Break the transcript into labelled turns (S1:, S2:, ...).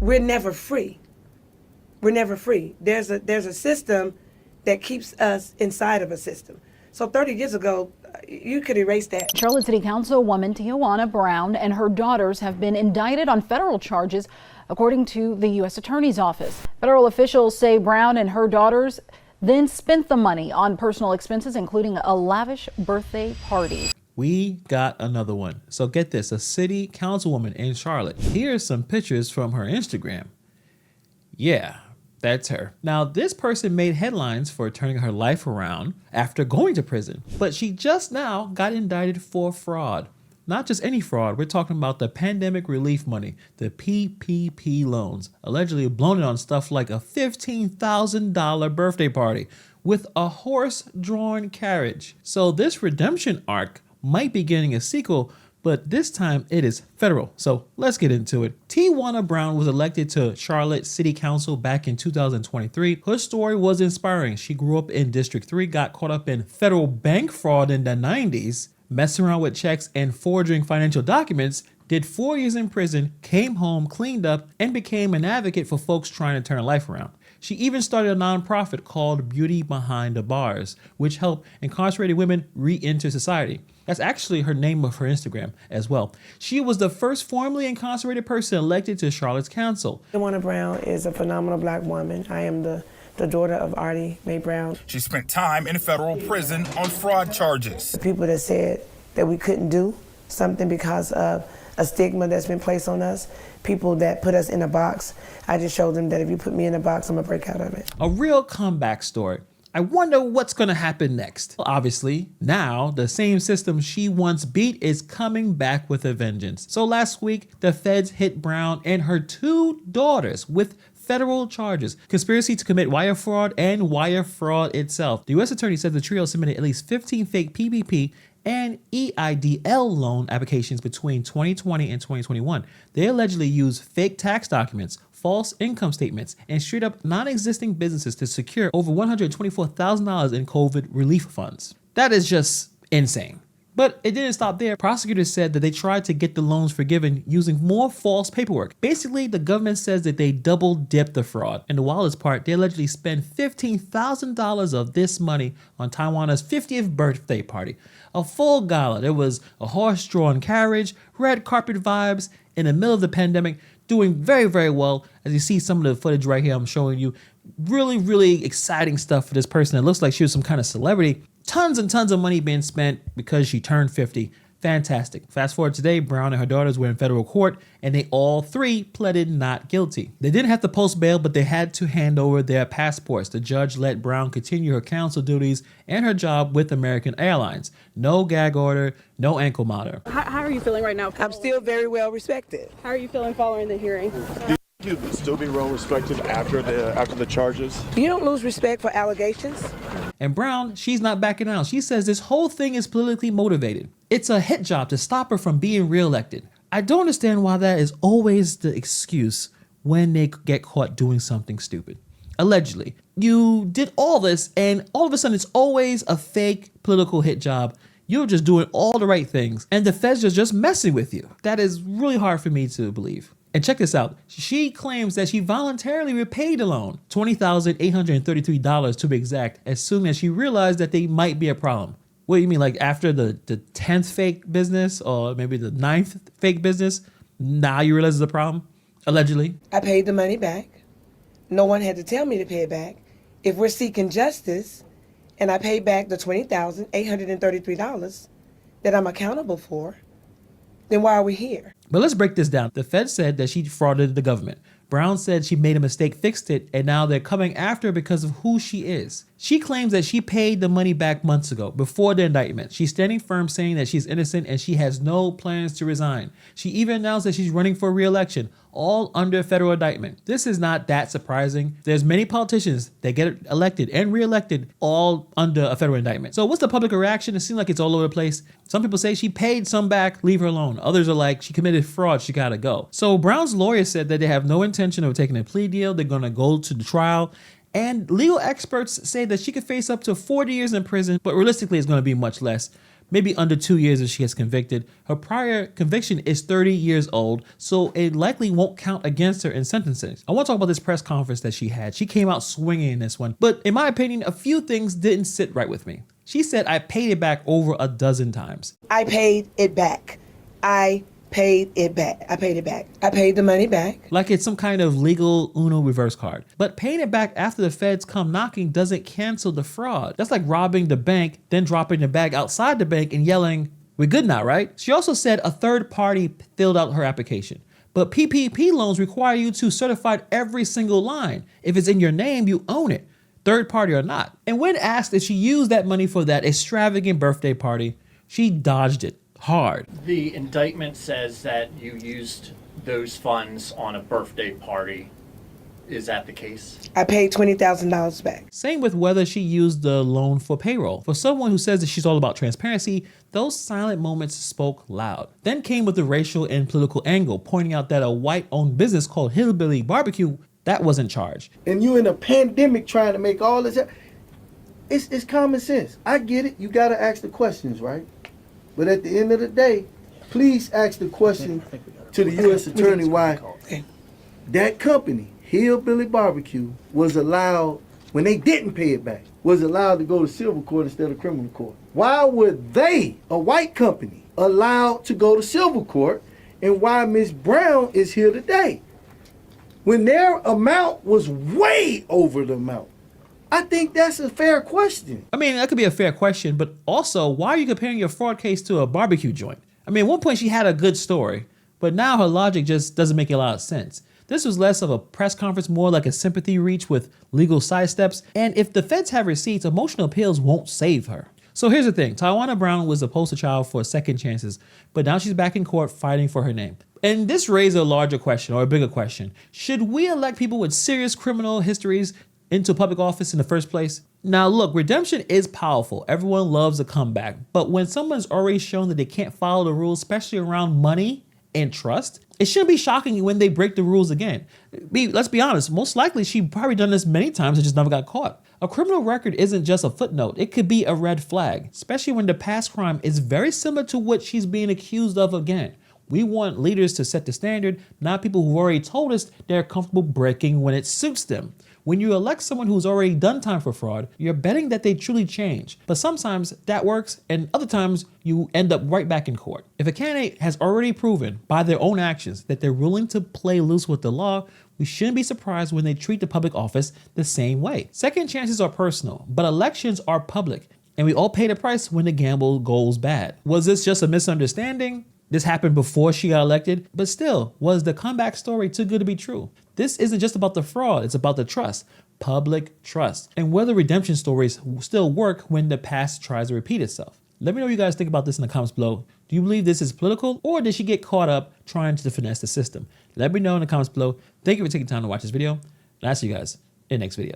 S1: we're never free. We're never free. There's a system that keeps us inside of a system. So 30 years ago, you could erase that.
S2: Charlotte City Councilwoman Wana Brown and her daughters have been indicted on federal charges, according to the U.S. Attorney's Office. Federal officials say Brown and her daughters then spent the money on personal expenses, including a lavish birthday party.
S3: We got another one. So get this, a city councilwoman in Charlotte. Here's some pictures from her Instagram. Yeah, that's her. Now, this person made headlines for turning her life around after going to prison, but she just now got indicted for fraud. Not just any fraud, we're talking about the pandemic relief money, the PPP loans, allegedly blown it on stuff like a $15,000 birthday party with a horse-drawn carriage. So this redemption arc might be getting a sequel, but this time it is federal. So let's get into it. Wana Brown was elected to Charlotte City Council back in 2023. Her story was inspiring. She grew up in District 3, got caught up in federal bank fraud in the 90s, messing around with checks and forging financial documents, did 4 years in prison, came home, cleaned up, and became an advocate for folks trying to turn life around. She even started a nonprofit called Beauty Behind the Bars, which helped incarcerated women re-enter society. That's actually her name of her Instagram as well. She was the first formerly incarcerated person elected to Charlotte's council.
S1: Wana Brown is a phenomenal black woman. I am the daughter of Artie Mae Brown.
S4: She spent time in federal prison on fraud charges.
S1: The people that said that we couldn't do something because of a stigma that's been placed on us, people that put us in a box, I just showed them that if you put me in a box, I'm gonna break out of it.
S3: A real comeback story. I wonder what's gonna happen next. Well, obviously, now the same system she once beat is coming back with a vengeance. So last week, the feds hit Brown and her 2 daughters with federal charges, conspiracy to commit wire fraud and wire fraud itself. The U.S. Attorney said the trio submitted at least 15 fake PPP and EIDL loan applications between 2020 and 2021. They allegedly used fake tax documents, false income statements, and straight up non-existing businesses to secure over $124,000 in COVID relief funds. That is just insane. But it didn't stop there. Prosecutors said that they tried to get the loans forgiven using more false paperwork. Basically, the government says that they double dipped the fraud. And the wildest part, they allegedly spent $15,000 of this money on Tawana's 50th birthday party. A full gala. There was a horse-drawn carriage, red carpet vibes in the middle of the pandemic, doing very, very well. As you see some of the footage right here I'm showing you, really, really exciting stuff for this person. It looks like she was some kind of celebrity. Tons and tons of money being spent because she turned 50. Fantastic. Fast forward today, Brown and her daughters were in federal court and they all 3 pleaded not guilty. They didn't have to post bail, but they had to hand over their passports. The judge let Brown continue her counsel duties and her job with American Airlines. No gag order, no ankle monitor.
S5: How are you feeling right now?
S1: I'm still very well respected.
S5: How are you feeling following the hearing?
S6: You'd still be well respected after the charges?
S1: You don't lose respect for allegations.
S3: And Brown, she's not backing down. She says this whole thing is politically motivated. It's a hit job to stop her from being reelected. I don't understand why that is always the excuse when they get caught doing something stupid. Allegedly, you did all this and all of a sudden it's always a fake political hit job. You're just doing all the right things and the feds are just messing with you. That is really hard for me to believe. And check this out. She claims that she voluntarily repaid the loan, $20,833 to be exact, as soon as she realized that they might be a problem. What do you mean, like after the 10th fake business or maybe the 9th fake business, now you realize it's a problem? Allegedly.
S1: I paid the money back. No one had to tell me to pay it back. If we're seeking justice and I paid back the $20,833 that I'm accountable for, then why are we here?
S3: But let's break this down. The Fed said that she defrauded the government. Brown said she made a mistake, fixed it, and now they're coming after her because of who she is. She claims that she paid the money back months ago, before the indictment. She's standing firm saying that she's innocent and she has no plans to resign. She even announced that she's running for re-election, all under federal indictment. This is not that surprising. There's many politicians that get elected and re-elected all under a federal indictment. So what's the public reaction? It seems like it's all over the place. Some people say she paid some back, leave her alone. Others are like, she committed fraud, she gotta go. So Brown's lawyer said that they have no intention of taking a plea deal. They're gonna go to the trial. And legal experts say that she could face up to 40 years in prison, but realistically it's gonna be much less. maybe under 2 years if she gets convicted. Her prior conviction is 30 years old, so it likely won't count against her in sentencing. I want to talk about this press conference that she had. She came out swinging in this one, but in my opinion, a few things didn't sit right with me. She said, I paid it back over a dozen times.
S1: I paid it back. I paid it back. I paid it back. I paid the money back.
S3: Like it's some kind of legal Uno reverse card. But paying it back after the feds come knocking doesn't cancel the fraud. That's like robbing the bank, then dropping the bag outside the bank and yelling, we're good now, right? She also said a third party filled out her application. But PPP loans require you to certify every single line. If it's in your name, you own it, third party or not. And when asked if she used that money for that extravagant birthday party, she dodged it hard.
S7: The indictment says that you used those funds on a birthday party. Is that the case?
S1: I paid $20,000 back.
S3: Same with whether she used the loan for payroll. For someone who says that she's all about transparency, those silent moments spoke loud. Then came with the racial and political angle, pointing out that a white-owned business called Hillbilly Barbecue, that wasn't charged.
S8: And you in a pandemic trying to make all this, it's common sense. I get it. You got to ask the questions, right? But at the end of the day, please ask the question to the U.S. Attorney why that company, Hillbilly Barbecue, was allowed, when they didn't pay it back, was allowed to go to civil court instead of criminal court. Why were they, a white company, allowed to go to civil court, and why Ms. Brown is here today? When their amount was way over the amount. I think that's a fair question.
S3: I mean, that could be a fair question, but also, why are you comparing your fraud case to a barbecue joint? I mean, at one point she had a good story, but now her logic just doesn't make a lot of sense. This was less of a press conference, more like a sympathy reach with legal sidesteps. And if the feds have receipts, emotional appeals won't save her. So here's the thing. Wana Brown was a poster child for second chances, but now she's back in court fighting for her name. And this raises a larger question, or a bigger question. Should we elect people with serious criminal histories into public office in the first place? Now look, redemption is powerful. Everyone loves a comeback. But when someone's already shown that they can't follow the rules, especially around money and trust, it shouldn't be shocking when they break the rules again. Let's be honest, most likely she probably done this many times and just never got caught. A criminal record isn't just a footnote, it could be a red flag, especially when the past crime is very similar to what she's being accused of again. We want leaders to set the standard, not people who've already told us they're comfortable breaking when it suits them. When you elect someone who's already done time for fraud, you're betting that they truly change. But sometimes that works, and other times you end up right back in court. If a candidate has already proven by their own actions that they're willing to play loose with the law, we shouldn't be surprised when they treat the public office the same way. Second chances are personal, but elections are public, and we all pay the price when the gamble goes bad. Was this just a misunderstanding? This happened before she got elected, but still, was the comeback story too good to be true? This isn't just about the fraud, it's about the trust, public trust, and whether redemption stories still work when the past tries to repeat itself. Let me know what you guys think about this in the comments below. Do you believe this is political, or did she get caught up trying to finesse the system? Let me know in the comments below. Thank you for taking time to watch this video, and I'll see you guys in the next video.